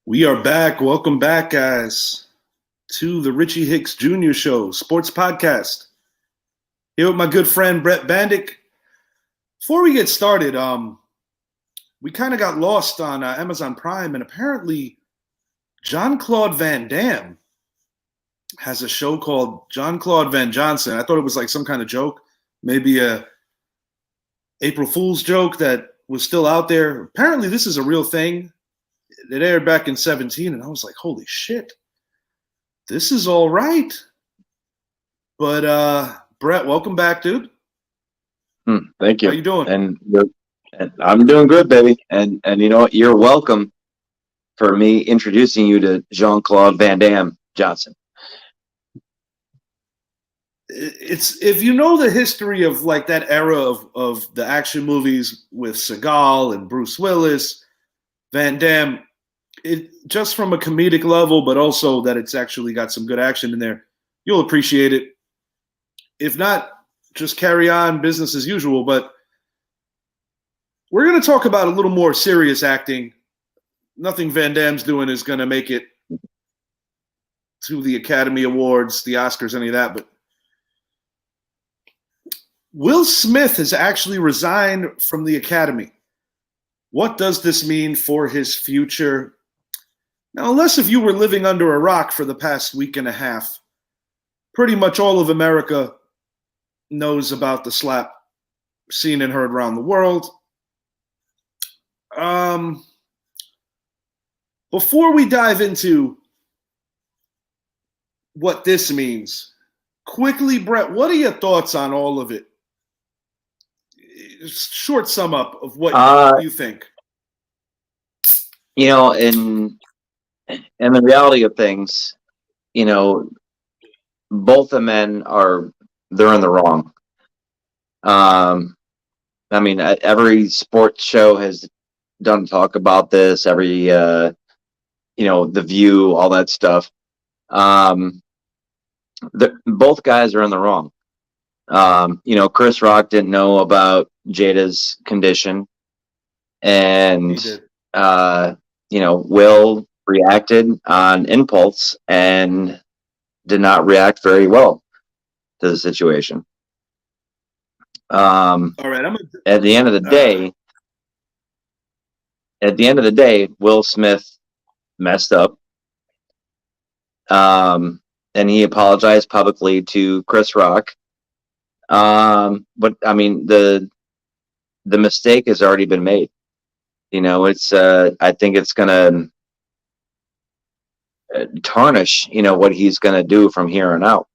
We are back. Welcome back, guys, to the Richie Hicks Jr. Show, sports podcast. Here with my good friend Brett Bandick. Before we get started, we kind of got lost on Amazon Prime, and apparently Jean-Claude Van Damme has a show called Jean-Claude Van Johnson. I thought it was like some kind of joke, maybe a April Fool's joke that was still out there. Apparently this is a real thing. It aired back in 2017, and I was like, holy shit, this is all right. But Brett, welcome back, dude. Thank you. How you doing? And I'm doing good, baby. And you know what? You're welcome for me introducing you to Jean-Claude Van Damme Johnson. It's if you know the history of like that era of the action movies with Seagal and Bruce Willis, Van Damme, it just from a comedic level, but also that it's actually got some good action in there, you'll appreciate it. If not, just carry on business as usual. But we're going to talk about a little more serious acting. Nothing Van Damme's doing is going to make it to the Academy Awards, the Oscars, any of that. But Will Smith has actually resigned from the Academy. What does this mean for his future? Now, unless if you were living under a rock for the past week and a half, pretty much all of America knows about the slap seen and heard around the world. Before we dive into what this means, quickly, Brett, what are your thoughts on all of it? Short sum up of what you think. You know, in the reality of things, you know, both the men they're in the wrong. I mean, every sports show has done talk about this. Every The View, all that stuff. Both guys are in the wrong. Chris Rock didn't know about Jada's condition, and Will reacted on impulse and did not react very well to the situation. All right. At the end of the day, Will Smith messed up. And he apologized publicly to Chris Rock. But I mean, the mistake has already been made. You know, I think it's gonna tarnish, what he's gonna do from here on out,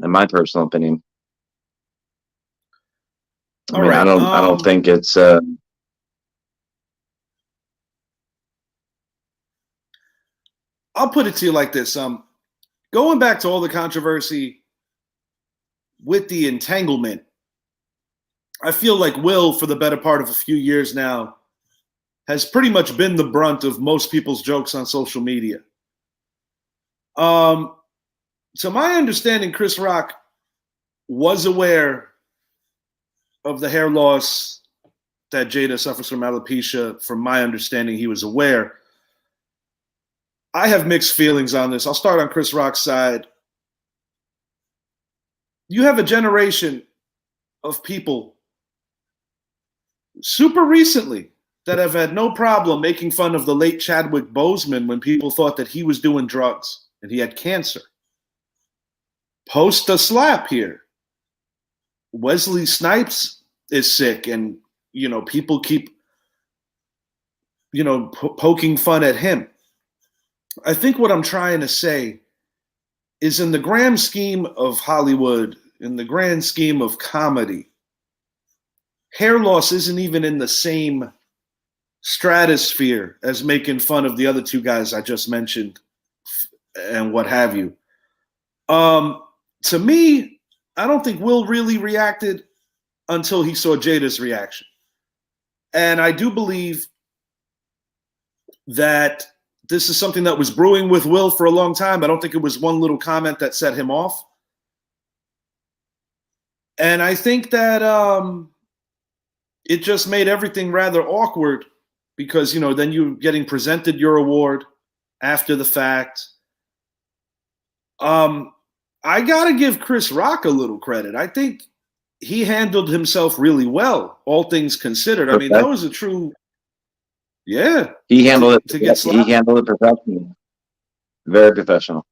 in my personal opinion. I don't think it's I'll put it to you like this. Going back to all the controversy with the entanglement, I feel like Will, for the better part of a few years now, has pretty much been the brunt of most people's jokes on social media. So my understanding, Chris Rock was aware of the hair loss that Jada suffers from alopecia. From my understanding, he was aware. I have mixed feelings on this. I'll start on Chris Rock's side. You have a generation of people super recently that have had no problem making fun of the late Chadwick Boseman when people thought that he was doing drugs and he had cancer. Post a slap here. Wesley Snipes is sick, and people keep poking fun at him. I think what I'm trying to say is, in the grand scheme of Hollywood, in the grand scheme of comedy, hair loss isn't even in the same stratosphere as making fun of the other two guys I just mentioned and what have you. To me, I don't think Will really reacted until he saw Jada's reaction. And I do believe that this is something that was brewing with Will for a long time. I don't think it was one little comment that set him off. And I think that it just made everything rather awkward because, then you're getting presented your award. after the fact. I gotta give Chris Rock a little credit. I think he handled himself really well, all things considered. I mean, that was a true, yeah. He handled it. To get He slapped. handled it professionally. Very professional.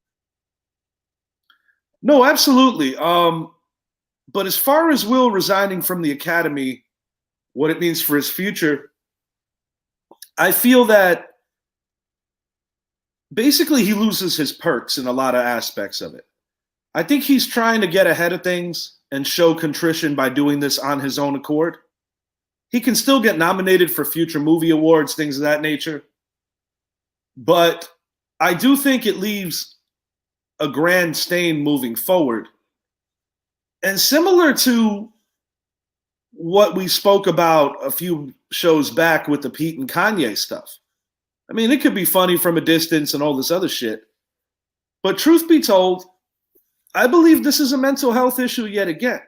No, absolutely. But as far as Will resigning from the Academy, what it means for his future, I feel that basically he loses his perks in a lot of aspects of it. I think he's trying to get ahead of things and show contrition by doing this on his own accord. He can still get nominated for future movie awards, things of that nature. But I do think it leaves a grand stain moving forward. And similar to what we spoke about a few shows back with the Pete and Kanye stuff. I mean, it could be funny from a distance and all this other shit. But truth be told, I believe this is a mental health issue yet again.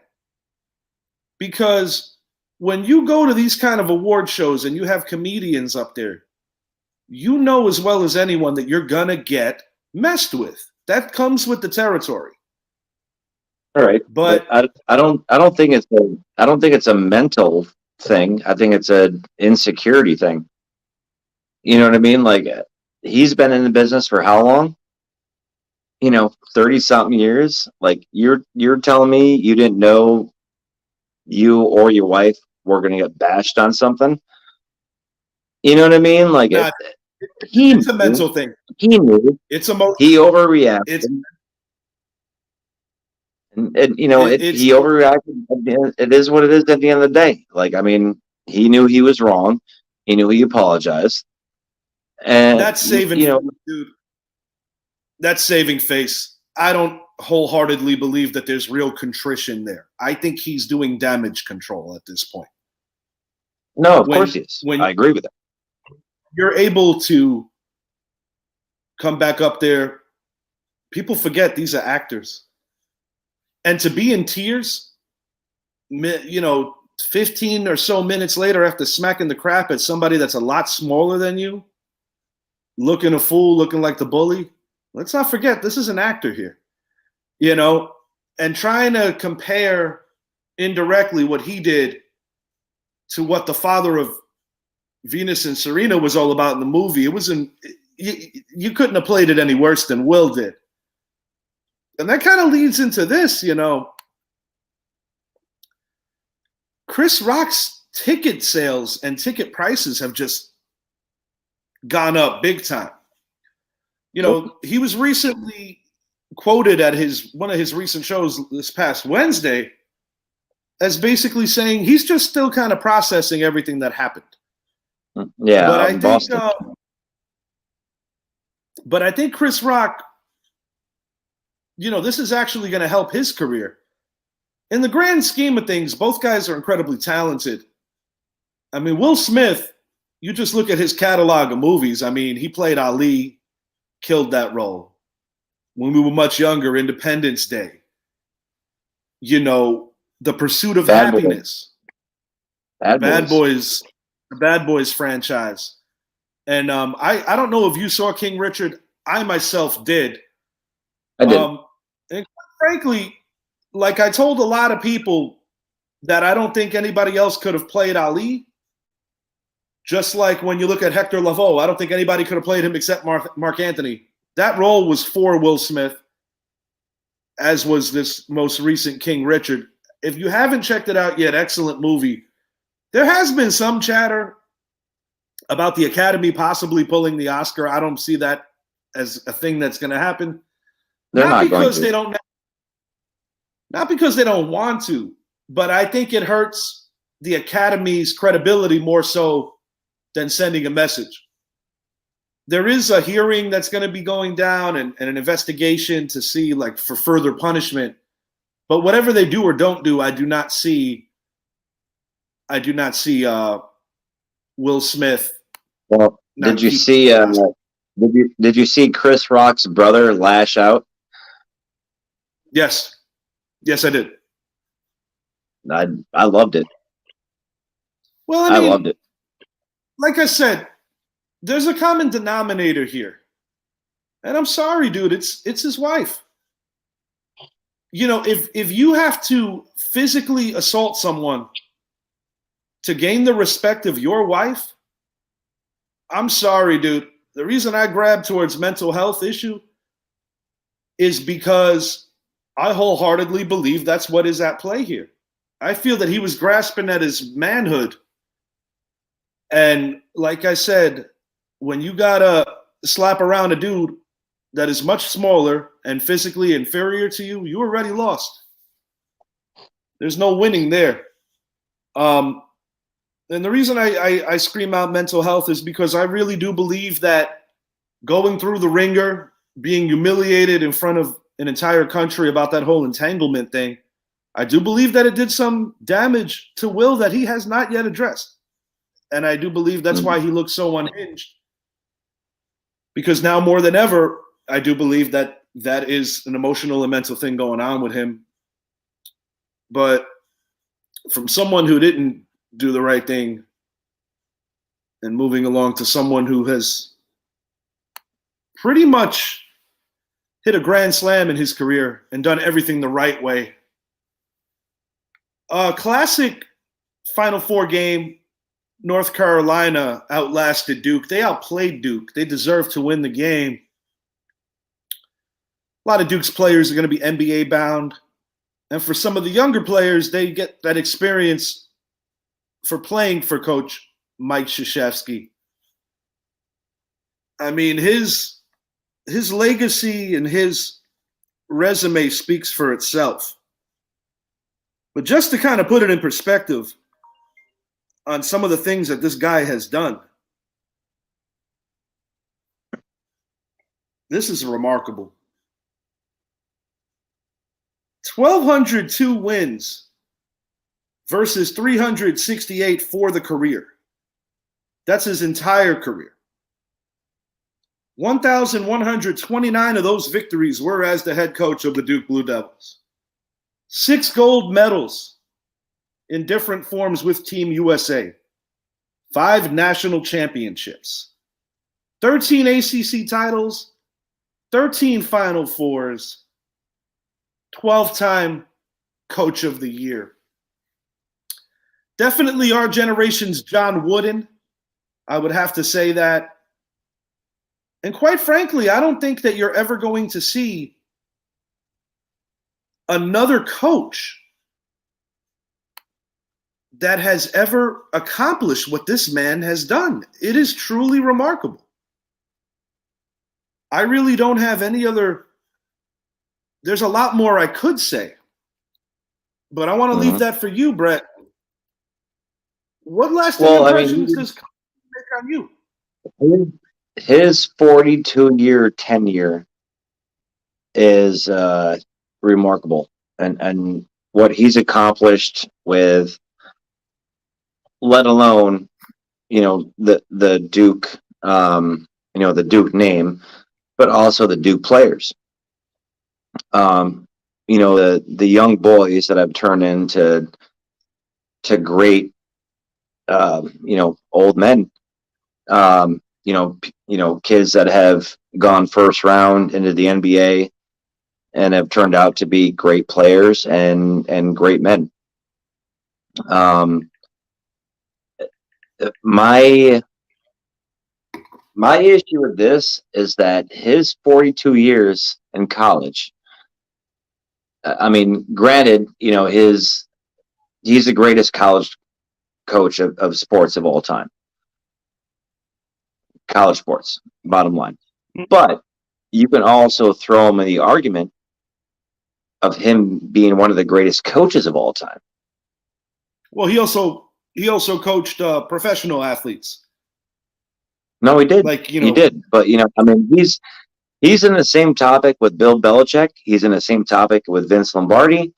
Because when you go to these kind of award shows and you have comedians up there, you know as well as anyone that you're gonna get messed with. That comes with the territory. All right, but I don't think it's a mental thing. I think it's an insecurity thing. You know what I mean? Like, he's been in the business for how long? 30 something years. Like, you're telling me you didn't know you or your wife were going to get bashed on something? You know what I mean? Like, it's a mental thing. He knew. It's emotional. He overreacted. He overreacted. It is what it is at the end of the day. Like, I mean, he knew he was wrong. He knew he apologized. And that's saving, dude. That's saving face. I don't wholeheartedly believe that there's real contrition there. I think he's doing damage control at this point. No, of course he is. I agree with that. You're able to come back up there. People forget these are actors. And to be in tears, 15 or so minutes later after smacking the crap at somebody that's a lot smaller than you, looking a fool, looking like the bully. Let's not forget, this is an actor here, and trying to compare indirectly what he did to what the father of Venus and Serena was all about in the movie. It wasn't, you couldn't have played it any worse than Will did. And that kind of leads into this, Chris Rock's ticket sales and ticket prices have just gone up big time. He was recently quoted at one of his recent shows this past Wednesday as basically saying he's just still kind of processing everything that happened. Yeah, but I think Chris Rock, this is actually going to help his career. In the grand scheme of things, both guys are incredibly talented. I mean, Will Smith, you just look at his catalog of movies. I mean, he played Ali, killed that role. When we were much younger, Independence Day. The Pursuit of Happiness. Bad Boys. The Bad Boys franchise. And I don't know if you saw King Richard. I myself did. I did. And frankly, like I told a lot of people that I don't think anybody else could have played Ali. Just like when you look at Hector Lavoe, I don't think anybody could have played him except Mark Anthony. That role was for Will Smith, as was this most recent King Richard. If you haven't checked it out yet, excellent movie. There has been some chatter about the Academy possibly pulling the Oscar. I don't see that as a thing that's going to happen. Not because they don't want to, but I think it hurts the Academy's credibility more so than sending a message. There is a hearing that's going to be going down and an investigation to see for further punishment. But whatever they do or don't do, I do not see Will Smith. Well, did you see Chris Rock's brother lash out? Yes, I did. I loved it. Well, I loved it. Like I said, there's a common denominator here. And I'm sorry, dude, it's his wife. You know, if you have to physically assault someone to gain the respect of your wife, I'm sorry, dude. The reason I grab towards mental health issue is because I wholeheartedly believe that's what is at play here. I feel that he was grasping at his manhood. And like I said, when you gotta slap around a dude that is much smaller and physically inferior to you, you already lost. There's no winning there. And the reason I scream out mental health is because I really do believe that going through the ringer, being humiliated in front of an entire country about that whole entanglement thing, I do believe that it did some damage to Will that he has not yet addressed. And I do believe that's why he looks so unhinged. Because now more than ever, I do believe that that is an emotional and mental thing going on with him. But from someone who didn't do the right thing and moving along to someone who has pretty much hit a grand slam in his career and done everything the right way. Classic Final Four game. North Carolina outlasted Duke. They outplayed Duke. They deserved to win the game. A lot of Duke's players are going to be NBA bound. And for some of the younger players, they get that experience for playing for Coach Mike Krzyzewski. I mean, his legacy and his resume speaks for itself. But just to kind of put it in perspective on some of the things that this guy has done, this is remarkable. 1,202 wins versus 368 for the career. That's his entire career. 1,129 of those victories were as the head coach of the Duke Blue Devils. 6 gold medals in different forms with Team USA. 5 national championships. 13 ACC titles. 13 Final Fours. 12-time Coach of the Year. Definitely our generation's John Wooden. I would have to say that. And quite frankly, I don't think that you're ever going to see another coach that has ever accomplished what this man has done. It is truly remarkable. I really don't have any other. There's a lot more I could say, but I want to leave that for you, Brett. What lasting impressions does coach make on you? His 42-year tenure is remarkable, and what he's accomplished with, let alone, the Duke, the Duke name, but also the Duke players. The young boys that have turned into great, old men. Kids that have gone first round into the NBA and have turned out to be great players and great men. My issue with this is that his 42 years in college, I mean, granted, he's the greatest college coach of sports of all time. College sports, bottom line. But you can also throw him in the argument of him being one of the greatest coaches of all time. Well, he also coached professional athletes. No, he did. He did. But he's in the same topic with Bill Belichick. He's in the same topic with Vince Lombardi.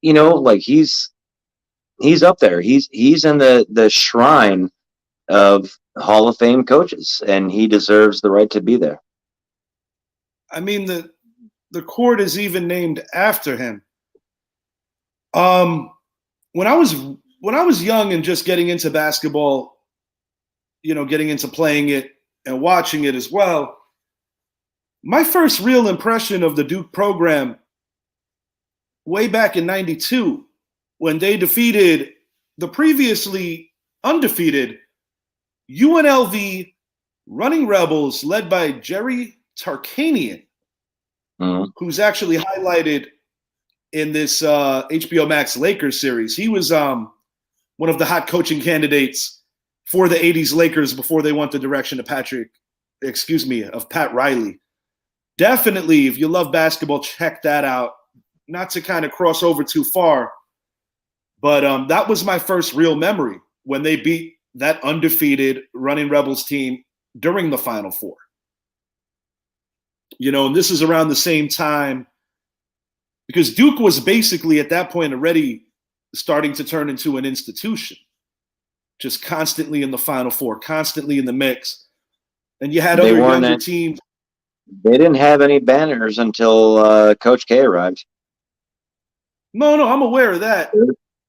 He's up there. He's in the shrine of Hall of Fame coaches, and he deserves the right to be there. I mean, the court is even named after him. When I was young and just getting into basketball, getting into playing it and watching it as well, My first real impression of the Duke program way back in 92 when they defeated the previously undefeated UNLV Running Rebels led by Jerry Tarkanian, who's actually highlighted in this HBO Max Lakers series. He was one of the hot coaching candidates for the 80s Lakers before they went the direction of Pat Riley. Definitely, if you love basketball, check that out. Not to kind of cross over too far, but that was my first real memory when they beat that undefeated Running Rebels team during the Final Four. And this is around the same time because Duke was basically at that point already starting to turn into an institution, just constantly in the Final Four, constantly in the mix. And you had other younger teams. They didn't have any banners until Coach K arrived. No, I'm aware of that.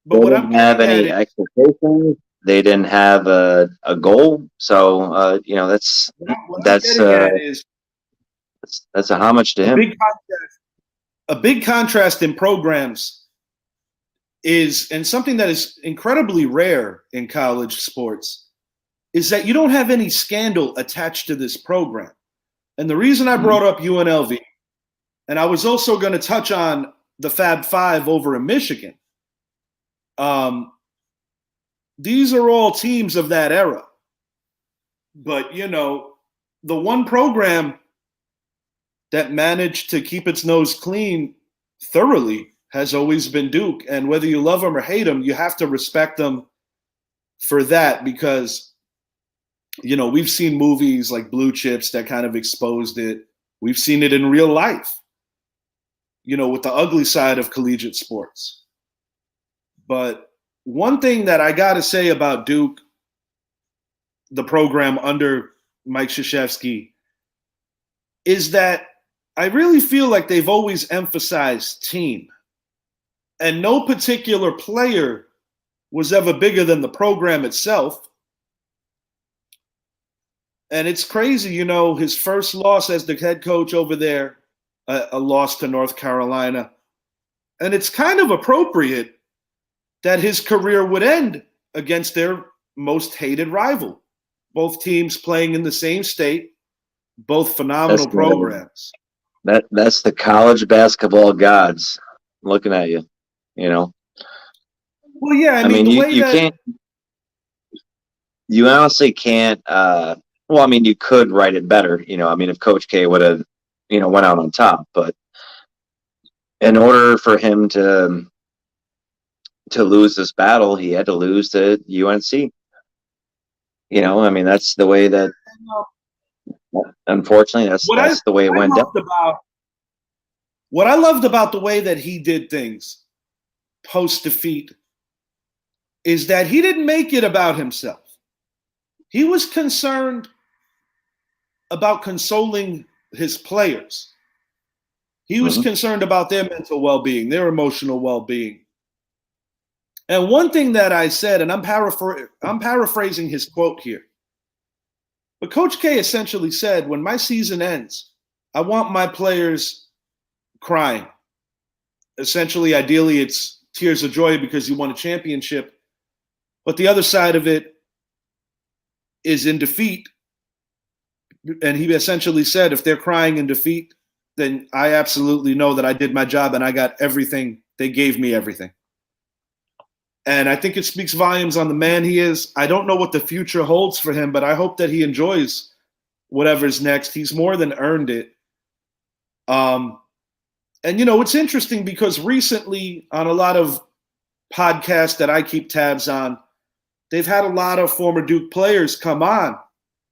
But they didn't have any expectations. They didn't have a goal. So, that's a homage to him. A big contrast in programs is, and something that is incredibly rare in college sports, is that you don't have any scandal attached to this program. And the reason I brought up UNLV, and I was also going to touch on the Fab Five over in Michigan, these are all teams of that era. But, the one program that managed to keep its nose clean thoroughly has always been Duke. And whether you love them or hate them, you have to respect them for that because, we've seen movies like Blue Chips that kind of exposed it. We've seen it in real life, with the ugly side of collegiate sports. But one thing that I got to say about Duke, the program under Mike Krzyzewski, is that I really feel like they've always emphasized team. And no particular player was ever bigger than the program itself. And it's crazy, his first loss as the head coach over there, a loss to North Carolina. And it's kind of appropriate that his career would end against their most hated rival. Both teams playing in the same state, both phenomenal programs. That's the college basketball gods looking at you, Well, yeah, I mean you can't. You honestly can't. You could write it better, if Coach K would have, went out on top. But in order for him to lose this battle, he had to lose to UNC. That's the way that. Unfortunately, that's the way it went down. What I loved about the way that he did things post-defeat is that he didn't make it about himself. He was concerned about consoling his players. He was concerned about their mental well-being, their emotional well-being. And one thing that I said, and I'm paraphrasing his quote here, but Coach K essentially said, when my season ends, I want my players crying. Essentially, ideally, it's tears of joy because you won a championship. But the other side of it is in defeat. And he essentially said, if they're crying in defeat, then I absolutely know that I did my job and I got everything. They gave me everything. And I think it speaks volumes on the man he is. I don't know what the future holds for him, but I hope that he enjoys whatever's next. He's more than earned it. And, it's interesting because recently on a lot of podcasts that I keep tabs on, they've had a lot of former Duke players come on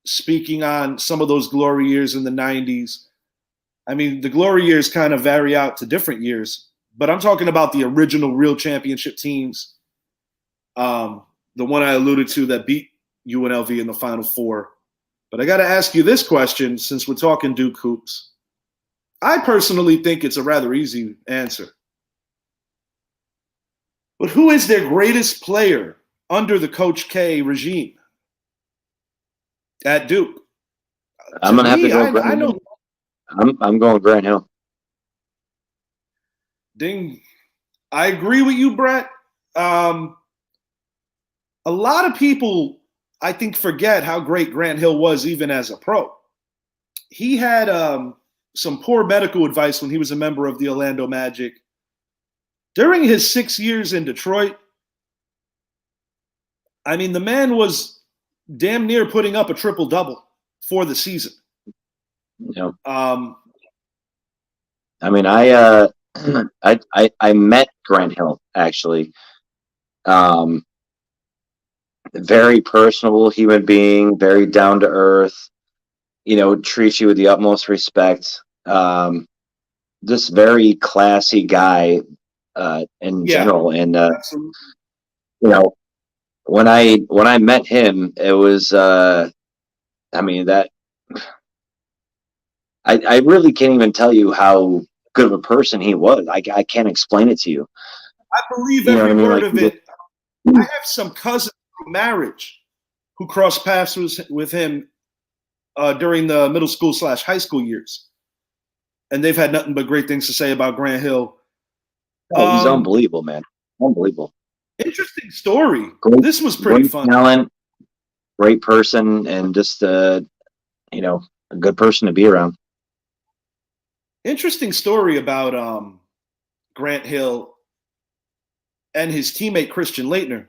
speaking on some of those glory years in the 90s. I mean, the glory years kind of vary out to different years, but I'm talking about the original real championship teams. The one I alluded to that beat UNLV in the Final Four. But I got to ask you this question since we're talking Duke hoops. I personally think it's a rather easy answer. But who is their greatest player under the Coach K regime at Duke? I'm going to have to go. I'm going Grant Hill. Ding. I agree with you, Brett. A lot of people, I think, forget how great Grant Hill was even as a pro. He had some poor medical advice when he was a member of the Orlando Magic. During his 6 years in Detroit, I mean, the man was damn near putting up a triple-double for the season. Yeah. Um, I mean, I met Grant Hill actually. Very personable human being, very down to earth. Treats you with the utmost respect. Just very classy guy in yeah, general. And absolutely. when I met him, it was I mean that I really can't even tell you how good of a person he was. I can't explain it to you. I believe You know what every I mean? word Like, of it. I have some cousins from marriage who crossed paths with him during the middle school / high school years, and they've had nothing but great things to say about Grant Hill. oh, he's unbelievable, man. Unbelievable. Interesting story. Great, This was pretty great fun. talent, great person, and just a good person to be around. Interesting story about Grant Hill and his teammate Christian Laettner.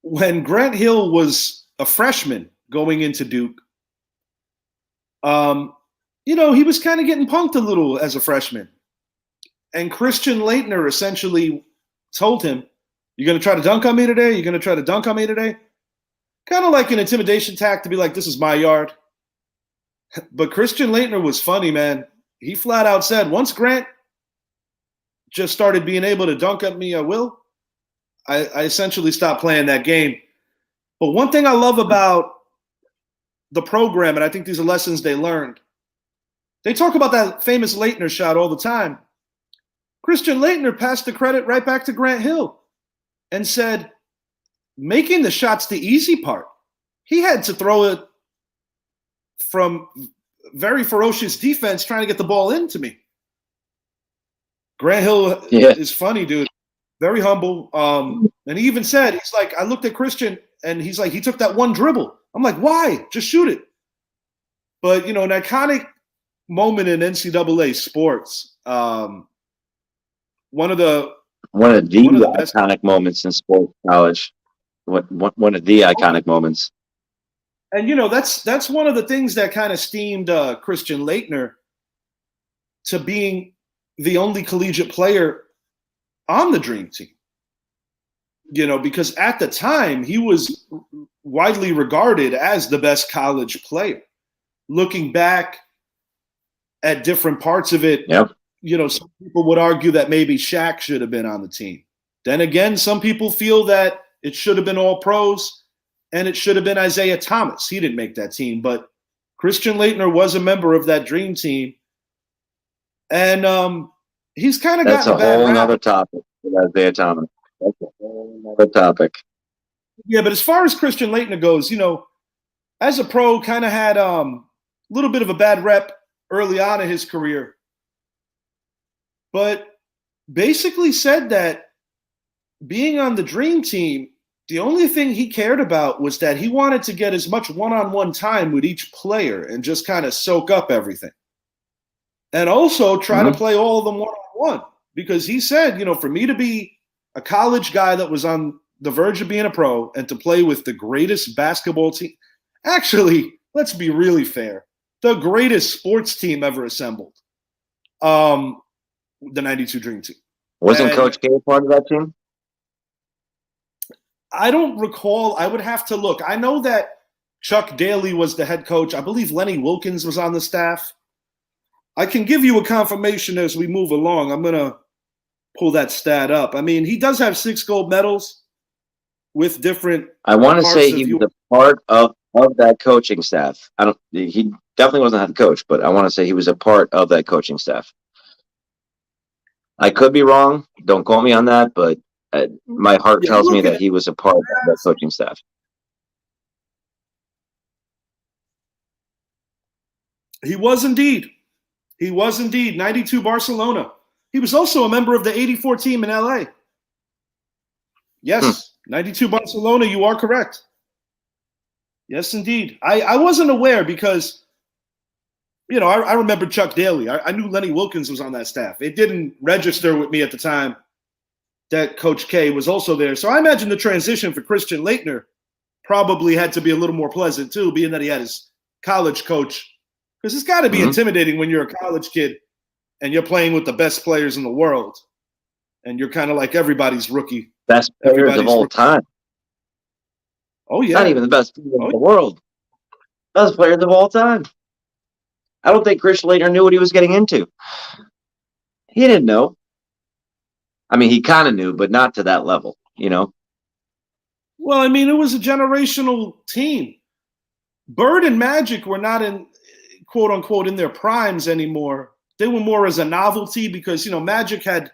When Grant Hill was a freshman going into Duke, he was kind of getting punked a little as a freshman. And Christian Laettner essentially told him, "You're going to try to dunk on me today? You're going to try to dunk on me today?" Kind of like an intimidation tack to be like, "This is my yard." But Christian Laettner was funny, man. He flat out said, once Grant just started being able to dunk at me, I essentially stopped playing that game. But one thing I love about the program, and I think these are lessons they learned, they talk about that famous Laettner shot all the time. Christian Laettner passed the credit right back to Grant Hill and said, making the shot's the easy part. He had to throw it from very ferocious defense trying to get the ball into me. Grant Hill is funny, dude. Very humble. And he even said, he's like, I looked at Christian and he's like, he took that one dribble. I'm like, why? Just shoot it. But, an iconic moment in NCAA sports. One of the iconic moments in sports college. One of the iconic moments. And that's one of the things that kind of steamed Christian Laettner to being the only collegiate player on the Dream Team. Because at the time he was widely regarded as the best college player. Looking back at different parts of it, some people would argue that maybe Shaq should have been on the team. Then again, some people feel that it should have been all pros and it should have been Isaiah Thomas. He didn't make that team, but Christian Laettner was a member of that Dream Team. And he's kind of gotten a bad rap. That's a whole nother topic with Isaiah Thomas. That's a whole nother topic. Yeah, but as far as Christian Laettner goes, as a pro, kind of had a little bit of a bad rep early on in his career. But basically said that being on the Dream Team, the only thing he cared about was that he wanted to get as much one-on-one time with each player and just kind of soak up everything. And also try to play all of them one-on-one. Because he said, for me to be a college guy that was on the verge of being a pro and to play with the greatest basketball team, actually, let's be really fair, the greatest sports team ever assembled, the 92 Dream Team. Wasn't Coach K part of that team? I don't recall. I would have to look. I know that Chuck Daly was the head coach. I believe Lenny Wilkins was on the staff. I can give you a confirmation as we move along. I'm going to pull that stat up. I mean, he does have 6 gold medals with different. I want to say he was a part of that coaching staff. He definitely wasn't head coach, but I want to say he was a part of that coaching staff. I could be wrong. Don't quote me on that, but my heart tells me that he was a part of that coaching staff. He was indeed. He was indeed. 92 Barcelona. He was also a member of the 84 team in LA. Yes, 92 Barcelona, you are correct. Yes, indeed. I wasn't aware because, I remember Chuck Daly. I knew Lenny Wilkins was on that staff. It didn't register with me at the time that Coach K was also there. So I imagine the transition for Christian Laettner probably had to be a little more pleasant too, being that he had his college coach. Because it's got to be intimidating when you're a college kid and you're playing with the best players in the world. And you're kind of like everybody's rookie. Best players of all time. Oh, yeah. Not even the best players in the world. Best players of all time. I don't think Christian Laettner knew what he was getting into. He didn't know. I mean, he kind of knew, but not to that level, Well, I mean, it was a generational team. Bird and Magic were not in, quote unquote, in their primes anymore. They were more as a novelty because, Magic had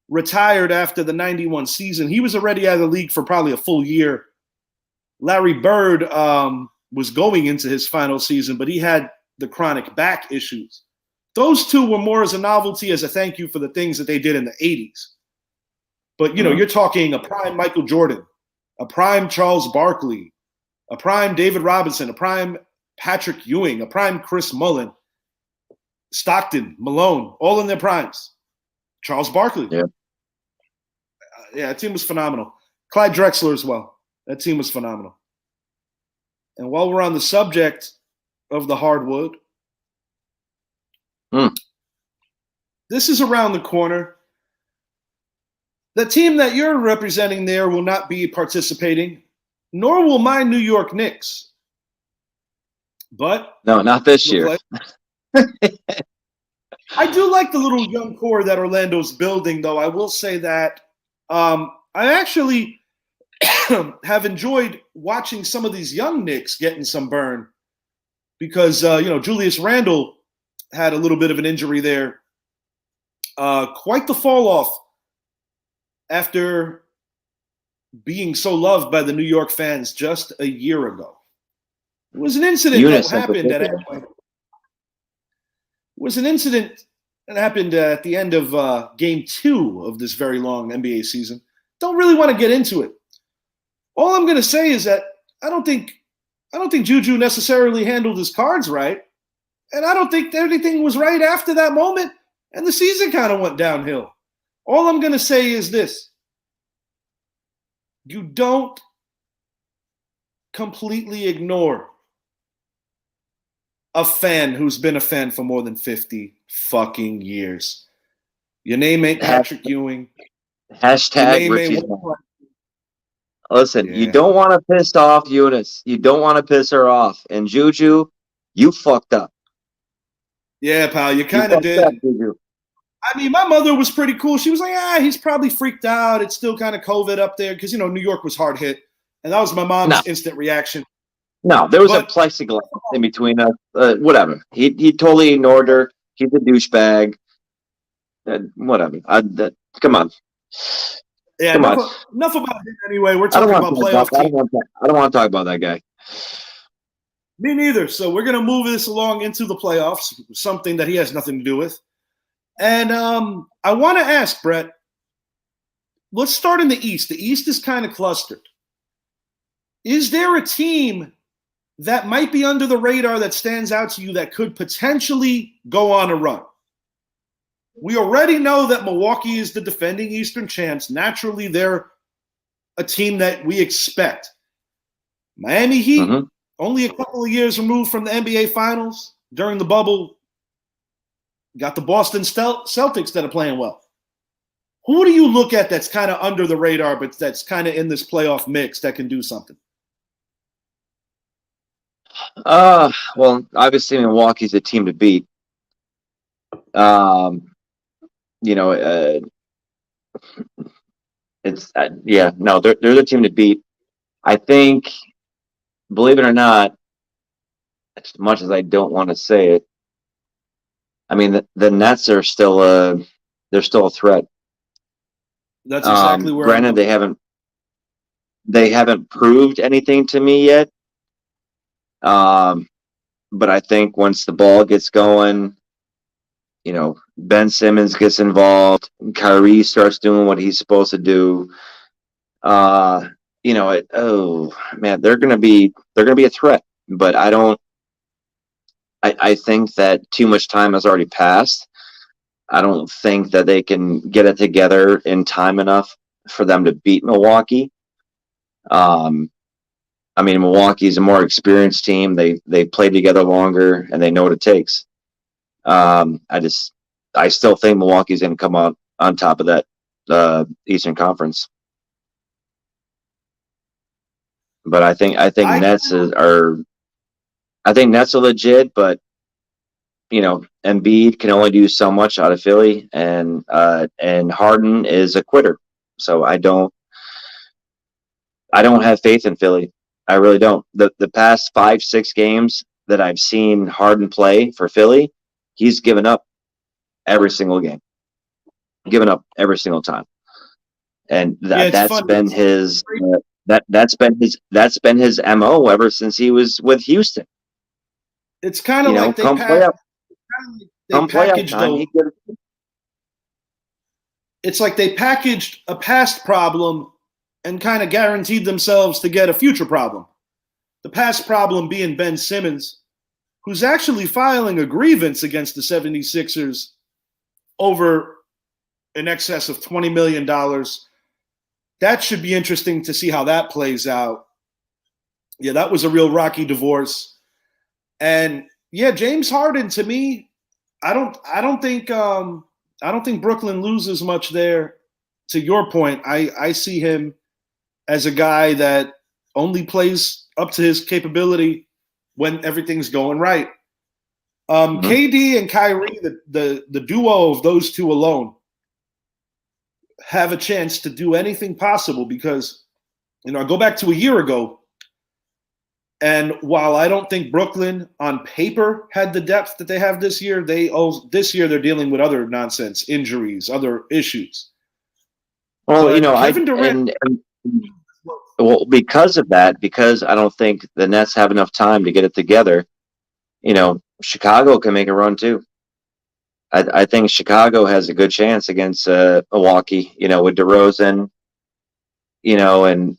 retired after the 91 season. He was already out of the league for probably a full year. Larry Bird was going into his final season, but he had the chronic back issues. Those two were more as a novelty, as a thank you for the things that they did in the 80s. But, you're talking a prime Michael Jordan, a prime Charles Barkley, a prime David Robinson, a prime Patrick Ewing, a prime Chris Mullin, Stockton, Malone, all in their primes. Charles Barkley. Yeah. That team was phenomenal. Clyde Drexler as well. That team was phenomenal. And while we're on the subject of the hardwood, this is around the corner. The team that you're representing there will not be participating, nor will my New York Knicks. But no, not this year. I do like the little young core that Orlando's building, though. I will say that I actually have enjoyed watching some of these young Knicks getting some burn because, Julius Randle had a little bit of an injury there. Quite the fall off after being so loved by the New York fans just a year ago. It was an incident that happened at Amway. It was an incident that happened at the end of Game 2 of this very long NBA season. Don't really want to get into it. All I'm going to say is that I don't think Juju necessarily handled his cards right, and I don't think everything was right after that moment, and the season kind of went downhill. All I'm going to say is this. You don't completely ignore a fan who's been a fan for more than 50 fucking years. Your name ain't Patrick Ewing. Hashtag Richie's. Listen, you don't want to piss off Eunice. You don't want to piss her off. And Juju, you fucked up. Yeah, pal, you kind of did. I mean, my mother was pretty cool. She was like, he's probably freaked out. It's still kind of COVID up there because, New York was hard hit. And that was my mom's instant reaction. No, there was a plexiglass in between us. Whatever. He totally ignored her. He's a douchebag. Whatever. Come on. Yeah, enough about him anyway. We're talking about playoff teams. I don't want to talk about that guy. Me neither. So we're going to move this along into the playoffs, something that he has nothing to do with. And I want to ask, Brett, let's start in the East. The East is kind of clustered. Is there a team that might be under the radar that stands out to you that could potentially go on a run? We already know that Milwaukee is the defending Eastern champs. Naturally, they're a team that we expect. Miami Heat, only a couple of years removed from the NBA Finals during the bubble, got the Boston Celtics that are playing well. Who do you look at that's kind of under the radar, but that's kind of in this playoff mix that can do something? Well, obviously Milwaukee's a team to beat. They're the team to beat. I think, believe it or not, as much as I don't want to say it, I mean the Nets are still a threat. That's exactly where. Granted, they haven't proved anything to me yet. But I think once the ball gets going, Ben Simmons gets involved, Kyrie starts doing what he's supposed to do. Oh man, they're gonna be a threat. But I think that too much time has already passed. I don't think that they can get it together in time enough for them to beat Milwaukee. Milwaukee's a more experienced team. They played together longer and they know what it takes. I still think Milwaukee's going to come out on top of that Eastern Conference. But I think Nets are legit, but Embiid can only do so much out of Philly, and Harden is a quitter. So I don't have faith in Philly. I really don't. The past 5-6 games that I've seen Harden play for Philly, he's given up every single game, given up every single time, and that's been his MO ever since he was with Houston. It's kind of like it's like they packaged a past problem and kind of guaranteed themselves to get a future problem. The past problem being Ben Simmons, who's actually filing a grievance against the 76ers over in excess of $20 million. That should be interesting to see how that plays out. Yeah, that was a real rocky divorce. And yeah, James Harden, to me, I don't think Brooklyn loses much there. To your point, I see him as a guy that only plays up to his capability when everything's going right. KD and Kyrie, the duo of those two alone, have a chance to do anything possible because, I go back to a year ago, and while I don't think Brooklyn on paper had the depth that they have this year, this year they're dealing with other nonsense, injuries, other issues. Well, Kevin Durant. Well, because of that, because I don't think the Nets have enough time to get it together, Chicago can make a run too. I think Chicago has a good chance against Milwaukee, with DeRozan, and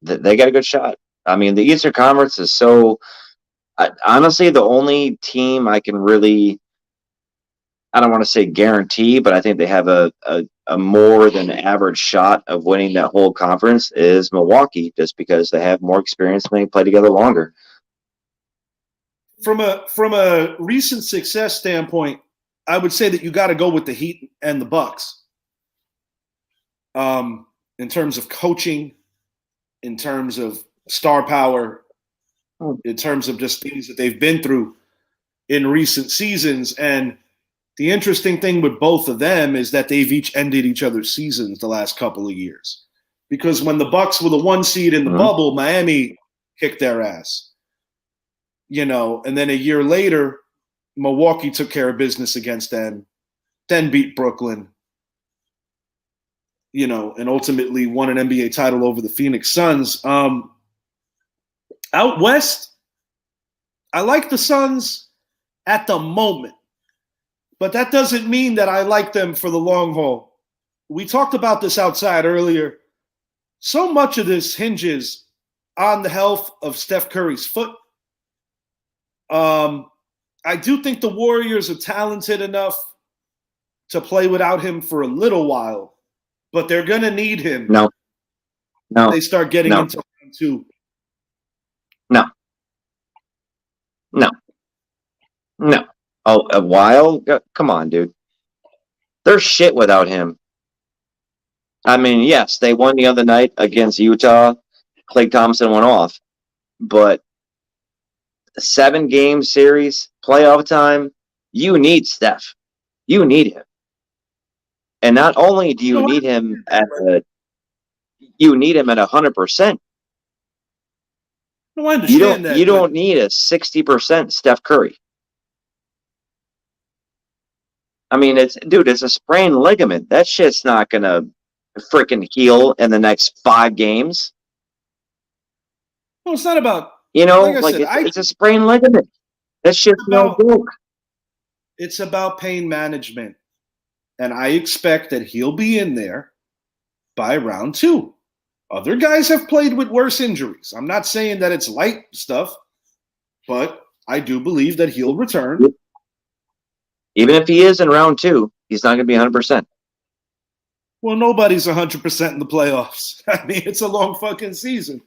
they got a good shot. The Eastern Conference is so honestly the only team I can really, I don't want to say guarantee, but I think they have a more than average shot of winning that whole conference is Milwaukee, just because they have more experience and they play together longer. From a recent success standpoint, I would say that you got to go with the Heat and the Bucks. In terms of coaching, in terms of star power, in terms of just things that they've been through in recent seasons. And the interesting thing with both of them is that they've each ended each other's seasons the last couple of years. Because when the Bucks were the 1 seed in the bubble, Miami kicked their ass. And then a year later, Milwaukee took care of business against them, then beat Brooklyn, and ultimately won an NBA title over the Phoenix Suns. Out west, I like the Suns at the moment, but that doesn't mean that I like them for the long haul. We talked about this outside earlier. So much of this hinges on the health of Steph Curry's foot. I do think the Warriors are talented enough to play without him for a little while, but they're going to need him. No. They start getting into round 2. No. Oh, a while? Come on, dude. They're shit without him. Yes, they won the other night against Utah. Klay Thompson went off. But a 7-game series, playoff time, you need Steph. You need him. And not only do you need him you need him at 100%. No, I understand that. You don't need a 60% Steph Curry. It's a sprained ligament. That shit's not gonna freaking heal in the next 5 games. Well, it's not about like I like said, it's a sprained ligament. That shit's no joke. it's about pain management, and I expect that he'll be in there by round 2. Other guys have played with worse injuries. I'm not saying that it's light stuff, but I do believe that he'll return. Even if he is in round 2, he's not going to be 100%. Well, nobody's 100% in the playoffs. I mean, it's a long fucking season.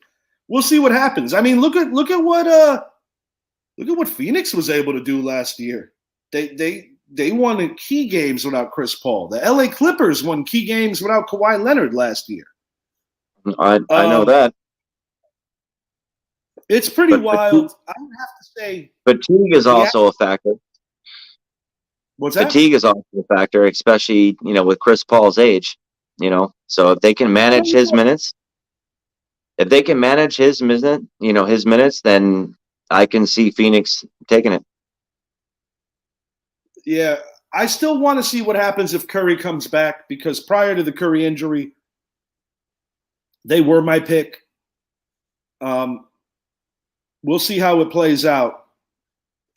We'll see what happens. I mean, look at what Phoenix was able to do last year. They won key games without Chris Paul. The LA Clippers won key games without Kawhi Leonard last year. I know that. It's pretty wild. I would have to say fatigue is also a factor. What's that? Fatigue is also a factor, especially with Chris Paul's age. So if they can manage his minutes, his minutes, then I can see Phoenix taking it. Yeah, I still want to see what happens if Curry comes back, because prior to the Curry injury, they were my pick. We'll see how it plays out.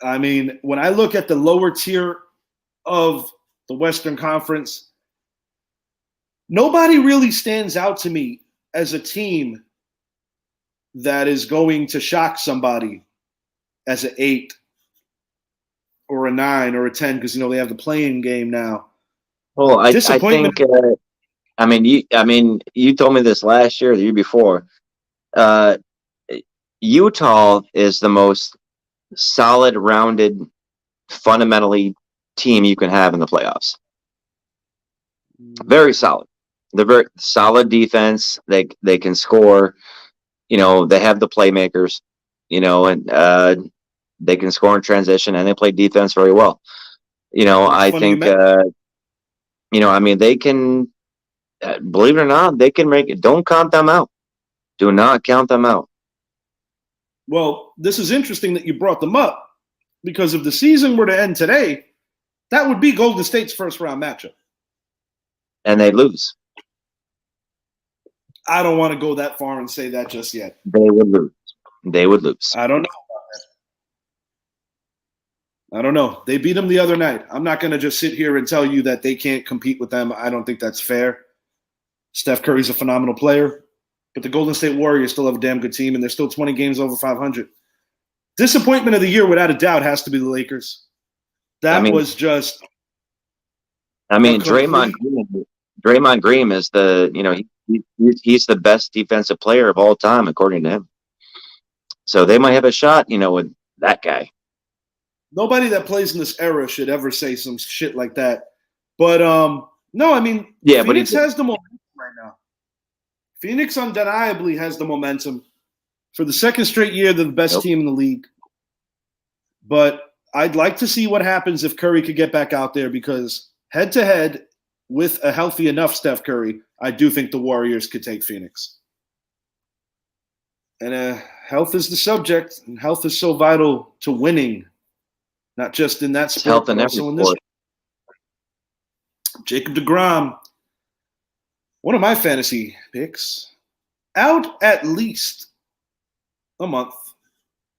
I mean, when I look at the lower tier of the Western Conference, nobody really stands out to me as a team that is going to shock somebody as an 8 or a 9 or a 10, because they have the playing game now. Well, I think. You told me this last year, or the year before. Utah is the most solid, rounded, fundamentally team you can have in the playoffs. Very solid. They're very solid defense. They can score. They have the playmakers. And they can score in transition, and they play defense very well. I think. They can. Believe it or not, they can make it. Don't count them out. Do not count them out. Well, this is interesting that you brought them up, because if the season were to end today, that would be Golden State's first round matchup. And they lose. I don't want to go that far and say that just yet. They would lose. I don't know. They beat them the other night. I'm not going to just sit here and tell you that they can't compete with them. I don't think that's fair. Steph Curry's a phenomenal player, but the Golden State Warriors still have a damn good team, and they're still 20 games over 500. Disappointment of the year, without a doubt, has to be the Lakers. Was just. Draymond Green is he's the best defensive player of all time, according to him. So they might have a shot, with that guy. Nobody that plays in this era should ever say some shit like that. But no, Phoenix has the momentum right now. Phoenix undeniably has the momentum. For the second straight year, they're the best team in the league. But I'd like to see what happens if Curry could get back out there, because head-to-head with a healthy enough Steph Curry, I do think the Warriors could take Phoenix. And health is the subject, and health is so vital to winning, not just in that sport, but also in this sport. Jacob deGrom, one of my fantasy picks, out at least a month.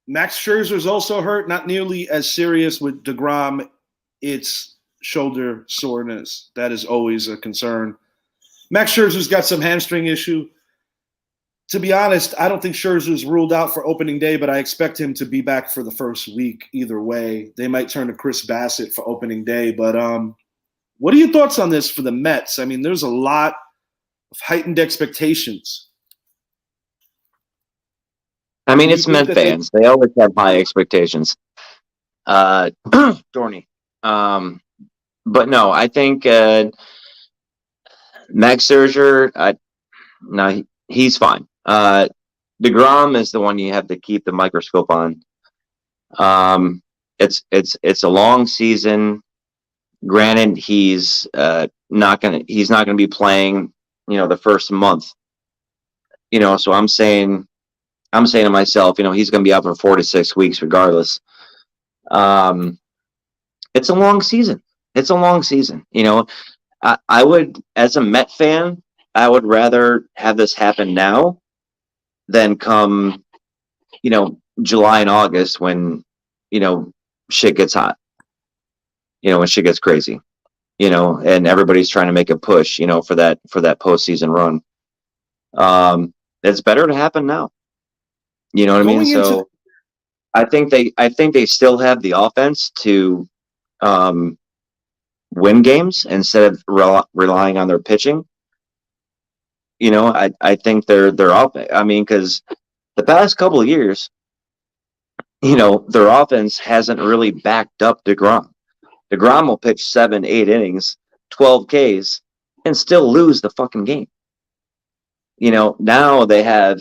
Max Scherzer's also hurt, not nearly as serious with deGrom. It's shoulder soreness. That is always a concern. Max Scherzer's got some hamstring issue. To be honest, I don't think Scherzer's ruled out for opening day, but I expect him to be back for the first week either way. They might turn to Chris Bassett for opening day. But what are your thoughts on this for the Mets? There's a lot of heightened expectations. It's Met fans. They always have high expectations. Dorney. But no, I think Max Scherzer, he's fine. DeGrom is the one you have to keep the microscope on. It's a long season. Granted, he's not gonna be playing, the first month. So I'm saying to myself, he's gonna be out for 4 to 6 weeks regardless. It's a long season. I would, as a Met fan, I would rather have this happen now than come, July and August when, shit gets hot, when shit gets crazy, and everybody's trying to make a push, for that postseason run. It's better to happen now. You know what I mean? Going into So I think they still have the offense to um, win games instead of relying on their pitching. I think they're off. I mean, because the past couple of years, their offense hasn't really backed up DeGrom. DeGrom will pitch 7, 8 innings, 12 Ks, and still lose the fucking game. Now they have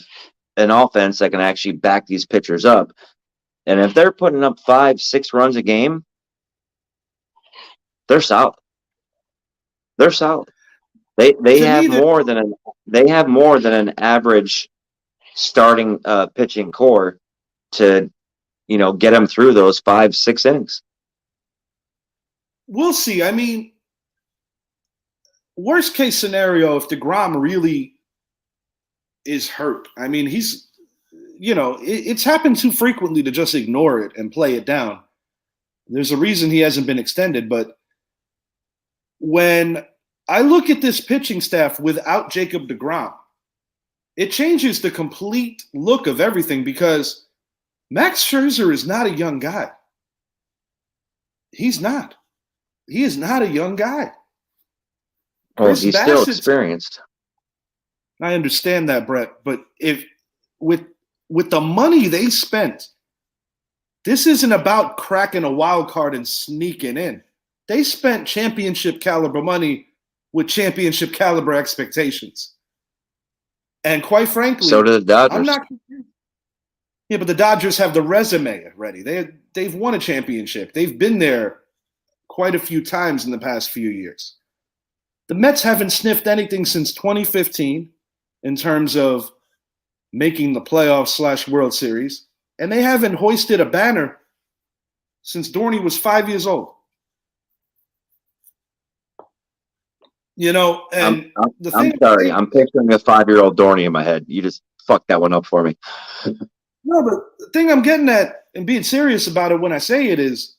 an offense that can actually back these pitchers up. And if they're putting up 5, 6 runs a game, they're solid. They're solid. They to have me, more than an average starting pitching core to get them through those 5, 6 innings. we'll see. I mean, worst case scenario, if DeGrom really is hurt, I mean, it's happened too frequently to just ignore it and play it down. There's a reason he hasn't been extended, but when I look at this pitching staff without Jacob deGrom, it changes the complete look of everything because Max Scherzer is not a young guy. He's not. He is not a young guy. Well, he's still experienced. I understand that, Brett, but if with the money they spent, this isn't about cracking a wild card and sneaking in. They spent championship caliber money with championship caliber expectations. And quite frankly, so do the Dodgers. I'm not confused. Yeah, but the Dodgers have the resume already. They've won a championship. They've been there quite a few times in the past few years. The Mets haven't sniffed anything since 2015 in terms of making the playoffs / World Series, and they haven't hoisted a banner since Dorney was 5 years old. And I'm sorry. I'm picturing a 5-year-old Dorney in my head. You just fucked that one up for me. No, but the thing I'm getting at and being serious about it when I say it is,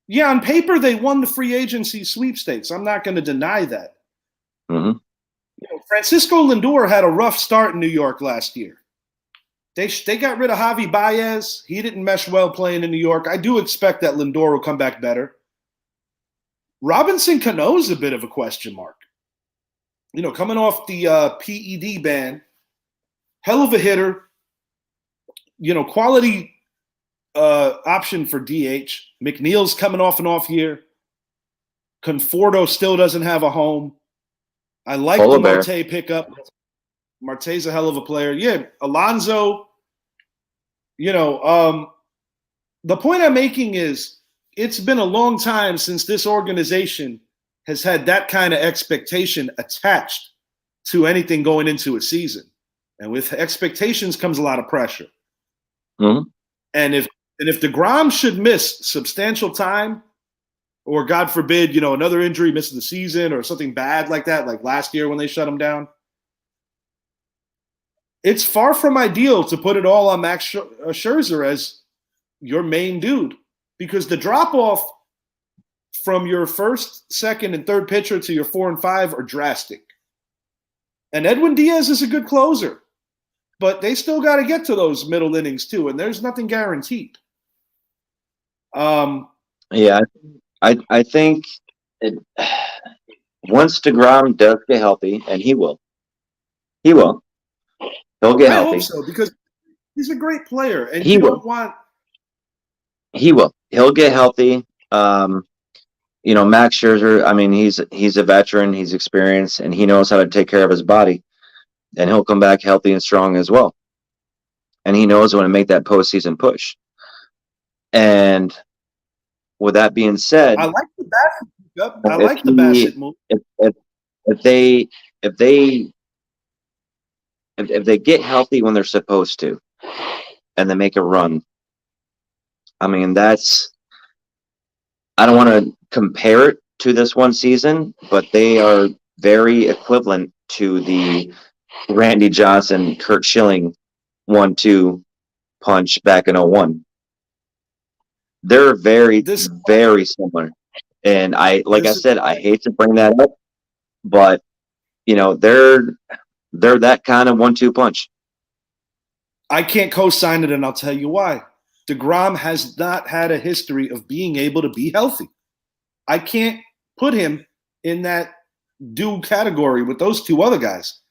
yeah, on paper they won the free agency sweepstakes. I'm not going to deny that. Mm-hmm. Francisco Lindor had a rough start in New York last year. They got rid of Javi Baez. He didn't mesh well playing in New York. I do expect that Lindor will come back better. Robinson Cano is a bit of a question mark. Coming off the PED ban, hell of a hitter. Quality option for DH. McNeil's coming off an off year. Conforto still doesn't have a home. I like the Marte pickup. Marte's a hell of a player. Yeah, Alonso. The point I'm making is it's been a long time since this organization has had that kind of expectation attached to anything going into a season. And with expectations comes a lot of pressure. Mm-hmm. And if DeGrom should miss substantial time, or God forbid, another injury, misses the season or something bad like that, like last year when they shut him down, it's far from ideal to put it all on Max Scherzer as your main dude, because the drop-off from your first, second, and third pitcher to your 4 and 5 are drastic. And Edwin Diaz is a good closer, but they still got to get to those middle innings too, and there's nothing guaranteed. Yeah, I think once DeGrom does get healthy, and he will, he'll get healthy. I hope so, because he's a great player, and He will. He'll get healthy. Max Scherzer, I mean, he's a veteran, he's experienced, and he knows how to take care of his body, and he'll come back healthy and strong as well. And he knows when to make that postseason push. And with that being said, I like the Bassett pickup. I like the Bassett move. If they get healthy when they're supposed to, and they make a run, I mean, I don't want to compare it to this one season, but they are very equivalent to the Randy Johnson, Curt Schilling 1-2 punch back in 01. They're very, This very similar. And like I this is said, I hate to bring that up, but they're that kind of 1-2 punch. I can't co-sign it, and I'll tell you why. DeGrom has not had a history of being able to be healthy. I can't put him in that due category with those two other guys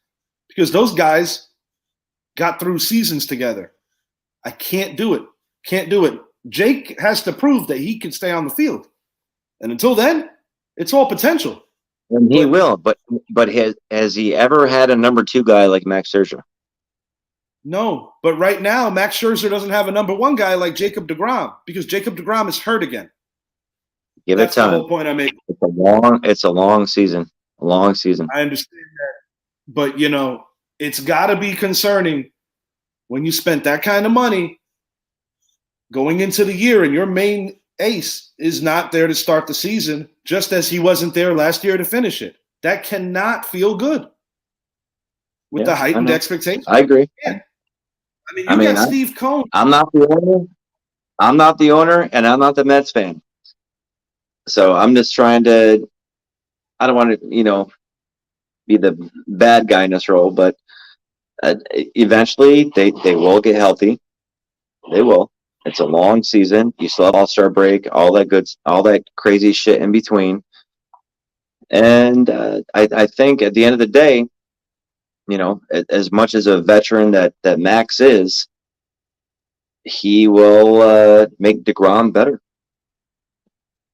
because those guys got through seasons together. I can't do it. Can't do it. Jake has to prove that he can stay on the field. And until then, it's all potential. And he will, but has he ever had a number 2 guy like Max Scherzer? No, but right now, Max Scherzer doesn't have a number 1 guy like Jacob deGrom because Jacob deGrom is hurt again. Give That's it time. the whole point I make. It's a long season. A long season. I understand that. But, it's got to be concerning when you spent that kind of money going into the year and your main ace is not there to start the season, just as he wasn't there last year to finish it. That cannot feel good with the heightened expectations. I agree. Yeah. I mean, Steve Cohen. I'm not the owner. And I'm not the Mets fan. So I'm just trying to. I don't want to, be the bad guy in this role, but eventually they will get healthy. They will. It's a long season. You still have All-Star break, all that crazy shit in between. And I think at the end of the day, as much as a veteran that Max is, he will make DeGrom better.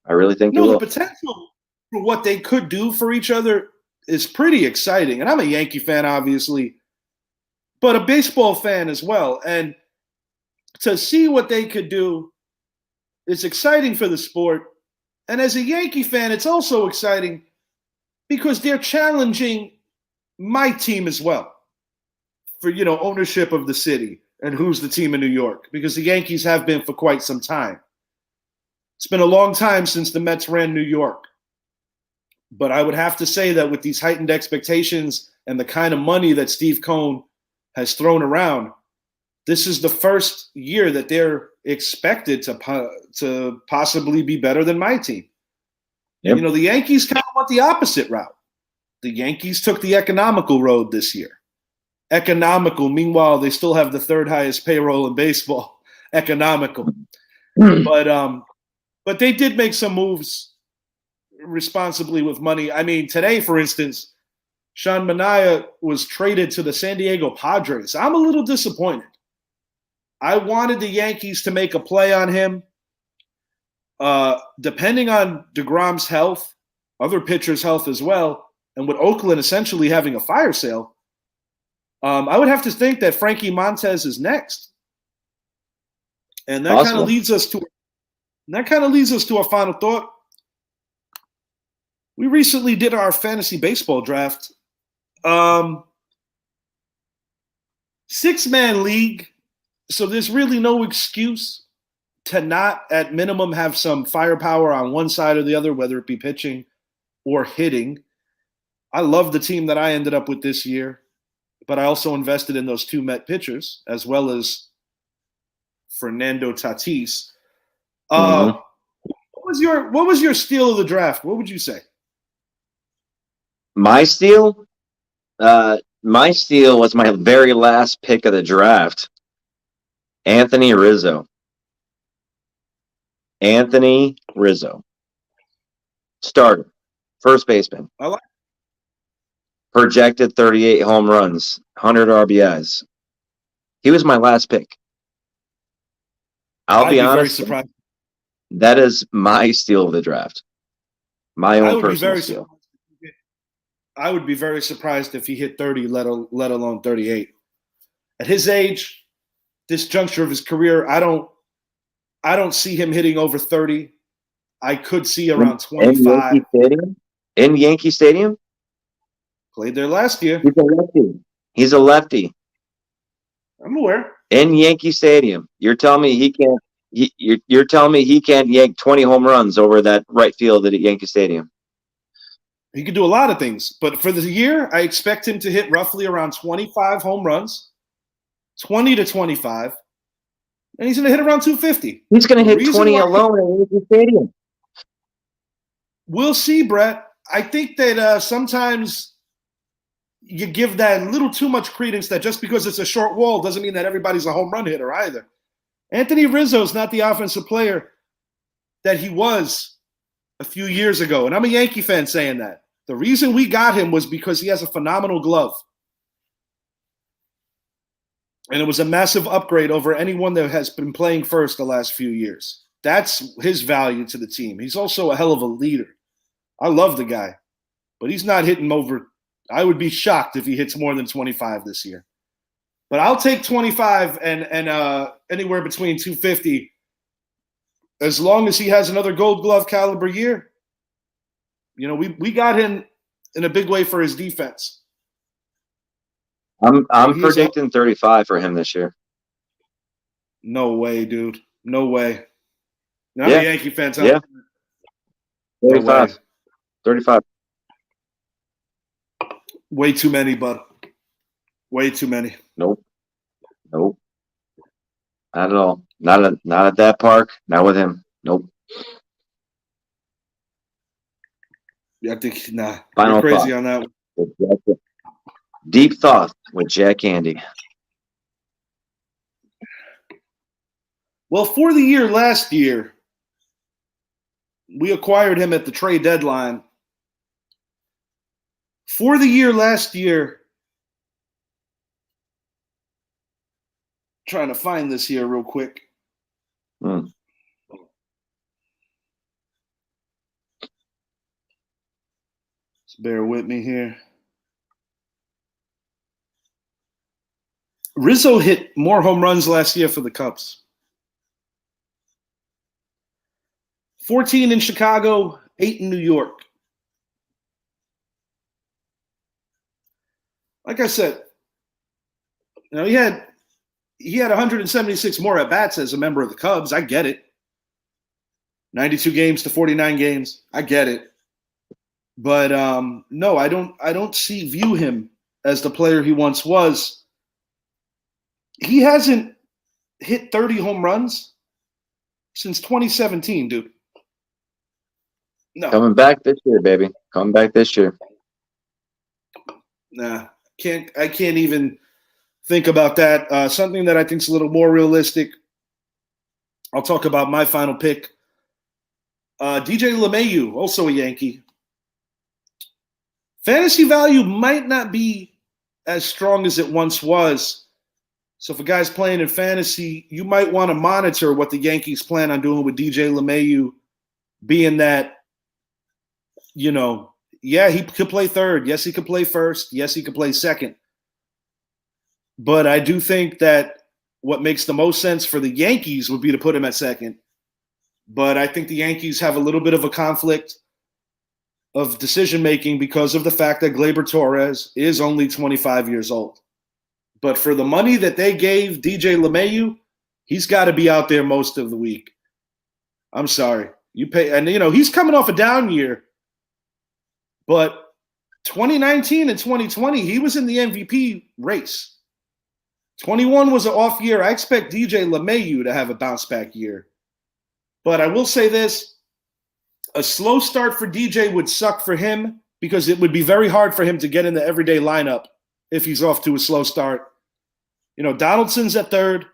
I really think he will. The potential for what they could do for each other is pretty exciting. And I'm a Yankee fan, obviously, but a baseball fan as well. And to see what they could do is exciting for the sport. And as a Yankee fan, it's also exciting because they're challenging my team as well for, ownership of the city and who's the team in New York, because the Yankees have been for quite some time. It's been a long time since the Mets ran New York. But I would have to say that with these heightened expectations and the kind of money that Steve Cohen has thrown around, this is the first year that they're expected to possibly be better than my team. Yep. The Yankees kind of went the opposite route. The Yankees took the economical road this year. Economical. Meanwhile, they still have the 3rd highest payroll in baseball. Economical. But they did make some moves responsibly with money. I mean, today, for instance, Sean Manaea was traded to the San Diego Padres. I'm a little disappointed. I wanted the Yankees to make a play on him. Depending on DeGrom's health, other pitchers' health as well, and with Oakland essentially having a fire sale, I would have to think that Frankie Montes is next. And that kind of leads us to our final thought. We recently did our fantasy baseball draft. 6-man league. So there's really no excuse to not, at minimum, have some firepower on one side or the other, whether it be pitching or hitting. I love the team that I ended up with this year, but I also invested in those 2 Met pitchers, as well as Fernando Tatis. What was your steal of the draft? What would you say? My steal? My steal was my very last pick of the draft. Anthony Rizzo. Starter. First baseman. I like. Projected 38 home runs, 100 RBIs. He was my last pick. I'll be honest. Very surprised. That is my steal of the draft. My own personal steal. I would be very surprised if he hit 30, let alone 38. At his age, this juncture of his career, I don't see him hitting over 30. I could see around 25. In Yankee Stadium? Played there last year. He's a lefty. I'm aware. In Yankee Stadium. You're telling me he can't you're telling me he can't yank 20 home runs over that right field at Yankee Stadium? He could do a lot of things, but for the year, I expect him to hit roughly around 25 home runs, 20 to 25, and he's going to hit around 250. He's going to hit 20 alone at Yankee Stadium. We'll see, Brett. I think that sometimes you give that a little too much credence that just because it's a short wall doesn't mean that everybody's a home run hitter either. Anthony Rizzo's not the offensive player that he was a few years ago, and I'm a Yankee fan saying that. The reason we got him was because he has a phenomenal glove. And it was a massive upgrade over anyone that has been playing first the last few years. That's his value to the team. He's also a hell of a leader. I love the guy, but he's not hitting over. I would be shocked if he hits more than 25 this year. But I'll take 25 and anywhere between 250 as long as he has another Gold Glove caliber year. You know, we got him in a big way for his defense. I'm predicting 35 for him this year. No way, dude. No way. I'm Yeah. a Yankee fan. Yeah. 35. No 35. way too many, bud. Way too many. Nope. Not at all. Not at that park. Not with him. Nope. Yeah, I think Final you're crazy thought. on that one. Deep thoughts with Jack Andy. Well, for the year last year, we acquired him at the trade deadline. For the year last year, trying to find this here real quick. Hmm. Just bear with me here. Rizzo hit more home runs last year for the Cubs. 14 in Chicago, 8 in New York. Like I said, you know, he had 176 more at bats as a member of the Cubs. I get it. 92 games to 49 games. I get it. But no, I don't view him as the player he once was. He hasn't hit 30 home runs since 2017, dude. No. Coming back this year, baby. Coming back this year. Nah, I can't even think about that. Something that I think is a little more realistic. I'll talk about my final pick. DJ LeMahieu, also a Yankee. Fantasy value might not be as strong as it once was. So for guys playing in fantasy, you might want to monitor what the Yankees plan on doing with DJ LeMahieu, being that, you know, yeah, he could play third. Yes, he could play first. Yes, he could play second. But I do think that what makes the most sense for the Yankees would be to put him at second. But I think the Yankees have a little bit of a conflict of decision-making because of the fact that Gleyber Torres is only 25 years old. But for the money that they gave DJ LeMahieu, he's got to be out there most of the week. I'm sorry. You pay, and you know, he's coming off a down year. But 2019 and 2020, he was in the MVP race. 21 was an off year. I expect DJ LeMahieu to have a bounce-back year. But I will say this. A slow start for DJ would suck for him because it would be very hard for him to get in the everyday lineup if he's off to a slow start. You know, Donaldson's at third.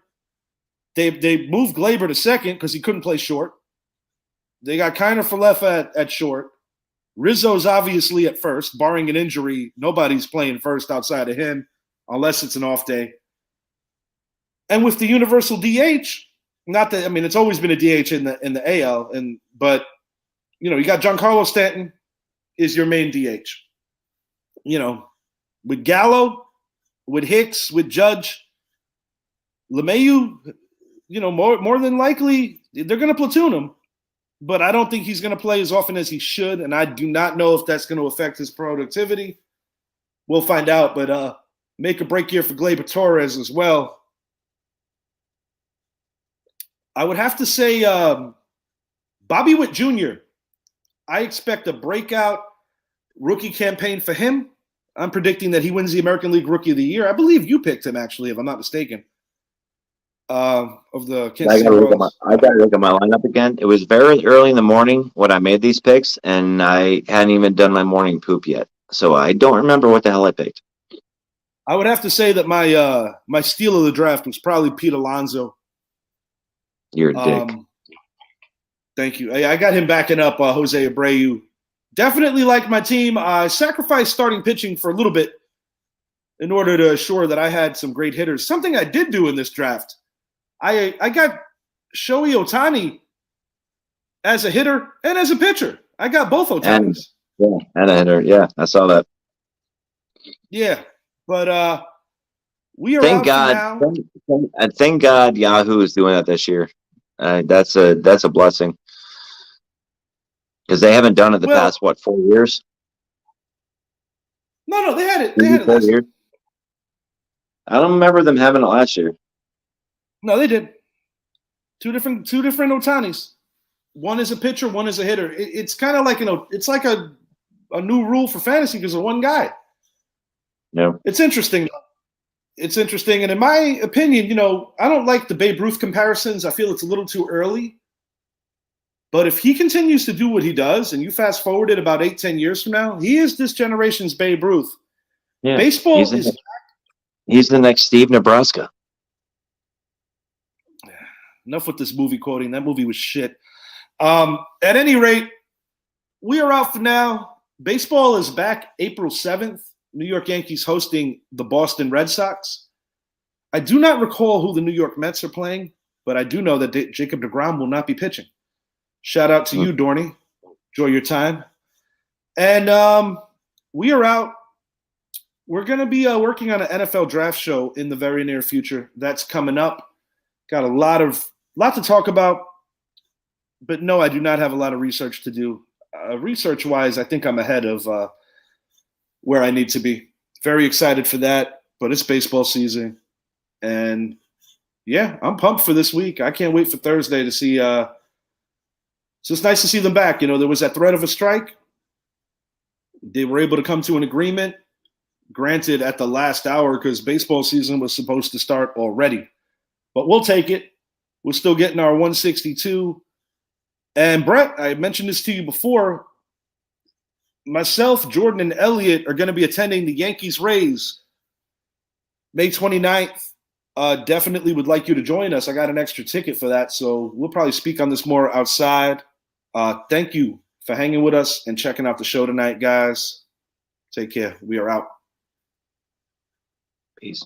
They moved Gleyber to second because he couldn't play short. They got Kiner Falefa at short. Rizzo's obviously at first. Barring an injury, nobody's playing first outside of him unless it's an off day. And with the universal DH, not that, I mean, it's always been a DH in the AL, but you know, you got Giancarlo Stanton is your main DH. You know, with Gallo, with Hicks, with Judge, LeMahieu, you know, more than likely they're going to platoon him, but I don't think he's going to play as often as he should, and I do not know if that's going to affect his productivity. We'll find out, but make a break here for Gleyber Torres as well. I would have to say Bobby Witt Jr. I expect a breakout rookie campaign for him. I'm predicting that he wins the American League Rookie of the Year. I believe you picked him, actually, if I'm not mistaken. of the Kansas City Royals. I gotta look at my lineup again. It was very early in the morning when I made these picks, and I hadn't even done my morning poop yet. So I don't remember what the hell I picked. I would have to say that my steal of the draft was probably Pete Alonso. You're a dick. Thank you. I got him backing up Jose Abreu. Definitely like my team. I sacrificed starting pitching for a little bit in order to assure that I had some great hitters. Something I did do in this draft. I got Shohei Ohtani as a hitter and as a pitcher. I got both Ohtanis. And a hitter. Yeah, I saw that. Yeah, but we are Thank out God. for now. And thank God Yahoo is doing that this year. That's a blessing. Because they haven't done it the past 4 years? No, they had it. They had it last year. I don't remember them having it last year. No, they did. Two different Ohtanis. One is a pitcher, one is a hitter. It's kind of like it's like a new rule for fantasy because of one guy. Yeah, it's interesting. It's interesting, and in my opinion, I don't like the Babe Ruth comparisons. I feel it's a little too early. But if he continues to do what he does, and you fast forward it about 8-10 years from now, he is this generation's Babe Ruth. Yeah, baseball he's the next Steve Nebraska. Enough with this movie quoting. That movie was shit. At any rate, we are out for now. Baseball is back April 7th. New York Yankees hosting the Boston Red Sox. I do not recall who the New York Mets are playing, but I do know that Jacob deGrom will not be pitching. Shout out to you, Dorney. Enjoy your time. And we are out. We're going to be working on an NFL draft show in the very near future. That's coming up. Got a lot to talk about. But no, I do not have a lot of research to do. Research-wise, I think I'm ahead of where I need to be. Very excited for that, but it's baseball season. And, yeah, I'm pumped for this week. I can't wait for Thursday to see it's just nice to see them back. There was that threat of a strike. They were able to come to an agreement, granted at the last hour because baseball season was supposed to start already. But we'll take it. We're still getting our 162. And Brett, I mentioned this to you before. Myself, Jordan, and Elliot are going to be attending the Yankees-Rays May 29th. Definitely would like you to join us. I got an extra ticket for that, so we'll probably speak on this more outside. Thank you for hanging with us and checking out the show tonight, guys. Take care. We are out. Peace.